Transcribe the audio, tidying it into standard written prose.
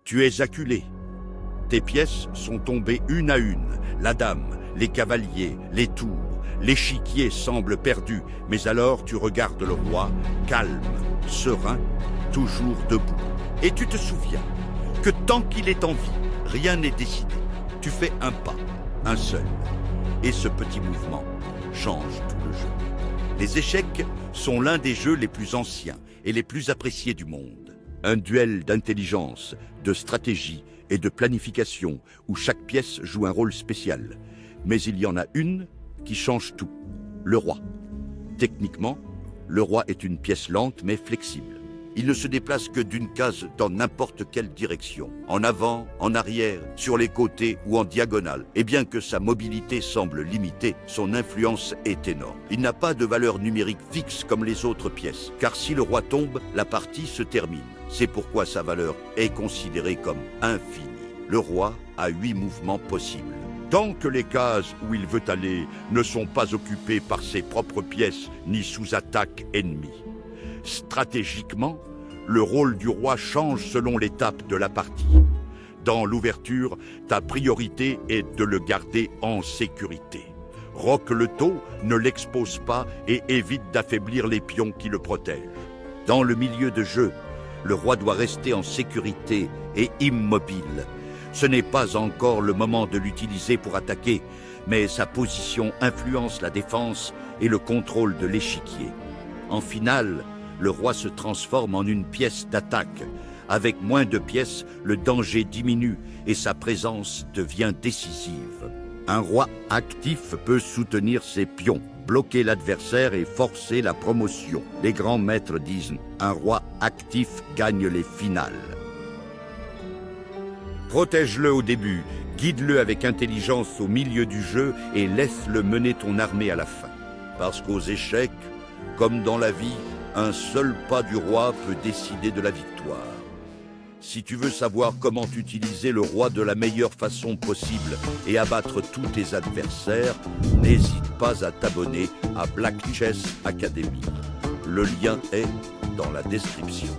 Tu es acculé. Tes pièces sont tombées une à une. La dame, les cavaliers, les tours, l'échiquier semble perdu. Mais alors tu regardes le roi, calme, serein, toujours debout. Et tu te souviens que tant qu'il est en vie, rien n'est décidé. Tu fais un pas, un seul. Et ce petit mouvement change tout le jeu. Les échecs sont l'un des jeux les plus anciens et les plus appréciés du monde. Un duel d'intelligence, de stratégie et de planification où chaque pièce joue un rôle spécial. Mais il y en a une qui change tout, le roi. Techniquement, le roi est une pièce lente mais flexible. Il ne se déplace que d'une case dans n'importe quelle direction, en avant, en arrière, sur les côtés ou en diagonale. Et bien que sa mobilité semble limitée, son influence est énorme. Il n'a pas de valeur numérique fixe comme les autres pièces, car si le roi tombe, la partie se termine. C'est pourquoi sa valeur est considérée comme infinie. Le roi a 8 mouvements possibles. Tant que les cases où il veut aller ne sont pas occupées par ses propres pièces ni sous attaque ennemie. Stratégiquement, le rôle du roi change selon l'étape de la partie. Dans l'ouverture, ta priorité est de le garder en sécurité. Roque le taux, ne l'expose pas et évite d'affaiblir les pions qui le protègent. Dans le milieu de jeu, le roi doit rester en sécurité et immobile. Ce n'est pas encore le moment de l'utiliser pour attaquer, mais sa position influence la défense et le contrôle de l'échiquier. En finale, le roi se transforme en une pièce d'attaque. Avec moins de pièces, le danger diminue et sa présence devient décisive. Un roi actif peut soutenir ses pions, bloquer l'adversaire et forcer la promotion. Les grands maîtres disent « un roi actif gagne les finales ». Protège-le au début, guide-le avec intelligence au milieu du jeu et laisse-le mener ton armée à la fin. Parce qu'aux échecs, comme dans la vie, un seul pas du roi peut décider de la victoire. Si tu veux savoir comment utiliser le roi de la meilleure façon possible et abattre tous tes adversaires, n'hésite pas à t'abonner à Black Chess Academy. Le lien est dans la description.